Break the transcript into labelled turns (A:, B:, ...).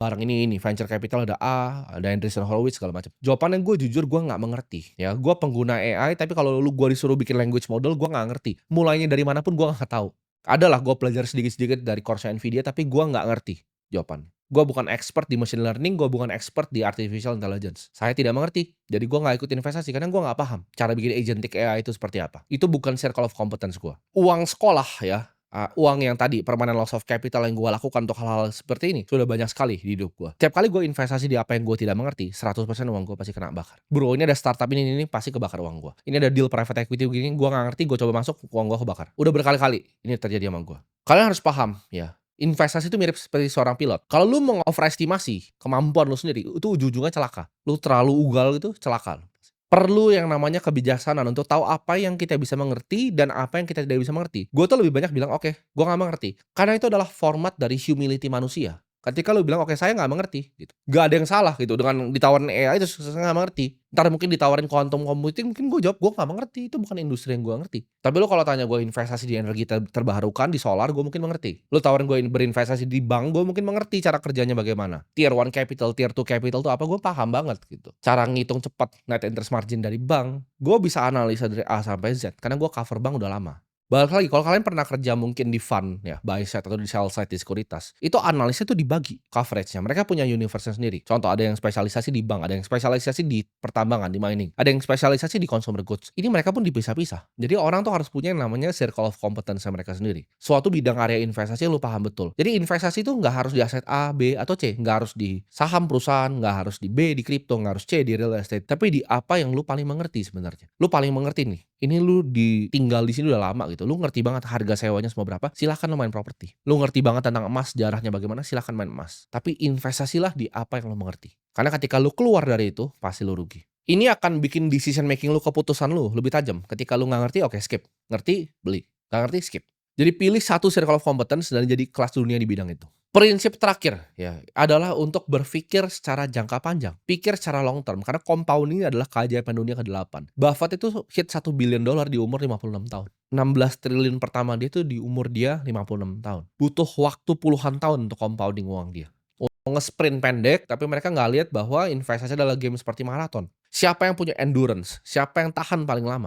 A: barang ini, venture capital ada A, ada Andreessen Horowitz segala macam. Jawabannya gue jujur gue nggak mengerti ya, gue pengguna AI tapi kalau gue disuruh bikin language model gue nggak ngerti. Mulainya dari mana pun gue nggak tahu. Adalah gue belajar sedikit-sedikit dari course Nvidia tapi gue nggak ngerti jawabannya. Gue bukan expert di machine learning, gue bukan expert di artificial intelligence. Saya tidak mengerti, jadi gue nggak ikut investasi karena gue nggak paham cara bikin agentic AI itu seperti apa. Itu bukan circle of competence gue. Uang sekolah ya, uang yang tadi permanent loss of capital yang gue lakukan untuk hal-hal seperti ini, sudah banyak sekali di hidup gue. Tiap kali gue investasi di apa yang gue tidak mengerti, 100% uang gue pasti kena bakar. Bro, ini ada startup ini pasti kebakar uang gue. Ini ada deal private equity begini, gue nggak ngerti, gue coba masuk, uang gue kebakar. Udah berkali-kali ini terjadi sama gue. Kalian harus paham ya, investasi itu mirip seperti seorang pilot. Kalau lu mengoverestimasi kemampuan lu sendiri, itu ujung-ujungnya celaka. Lu terlalu ugal gitu, celaka. Perlu yang namanya kebijaksanaan untuk tahu apa yang kita bisa mengerti dan apa yang kita tidak bisa mengerti. Gue tuh lebih banyak bilang, "Oke, gue nggak mengerti." Karena itu adalah format dari humility manusia. Ketika lu bilang, "Oke, saya nggak mengerti," gitu. Nggak ada yang salah gitu dengan ditawarin AI terus saya nggak mengerti. Entar mungkin ditawarin quantum computing mungkin gue jawab, "Gue nggak mengerti, itu bukan industri yang gue ngerti." Tapi lu kalau tanya gue investasi di energi terbarukan, di solar, gue mungkin mengerti. Lu tawarin gue berinvestasi di bank, gue mungkin mengerti cara kerjanya bagaimana. Tier 1 capital, Tier 2 capital tuh apa, gue paham banget gitu. Cara ngitung cepat net interest margin dari bank, gue bisa analisa dari A sampai Z karena gue cover bank udah lama. Balik lagi, kalau kalian pernah kerja mungkin di fund ya, buy side atau di sell side di sekuritas, itu analisnya tuh dibagi coveragenya. Mereka punya universe sendiri. Contoh ada yang spesialisasi di bank, ada yang spesialisasi di pertambangan, di mining, ada yang spesialisasi di consumer goods. Ini mereka pun dipisah-pisah. Jadi orang tuh harus punya yang namanya circle of competence mereka sendiri. Suatu bidang area investasi yang lu paham betul. Jadi investasi itu nggak harus di aset A, B, atau C. Nggak harus di saham perusahaan, nggak harus di B, di kripto, nggak harus C, di real estate. Tapi di apa yang lu paling mengerti sebenarnya. Lu paling mengerti nih, ini lu tinggal di sini udah lama gitu, lu ngerti banget harga sewanya semua berapa, silahkan lu main properti. Lu ngerti banget tentang emas, sejarahnya bagaimana, silahkan main emas. Tapi investasilah di apa yang lu mengerti. Karena ketika lu keluar dari itu, pasti lu rugi. Ini akan bikin decision making lu, keputusan lu lebih tajam. Ketika lu nggak ngerti, oke skip. Ngerti, beli. Nggak ngerti, skip. Jadi pilih satu circle of competence dan jadi kelas dunia di bidang itu. Prinsip terakhir ya adalah untuk berpikir secara jangka panjang, pikir secara long term karena compounding adalah keajaiban dunia ke-8. Buffett itu hit $1 billion di umur 56 tahun. 16 triliun pertama dia itu di umur dia 56 tahun. Butuh waktu puluhan tahun untuk compounding uang dia. Nge-sprint pendek, tapi mereka nggak lihat bahwa investasi adalah game seperti maraton. Siapa yang punya endurance, siapa yang tahan paling lama,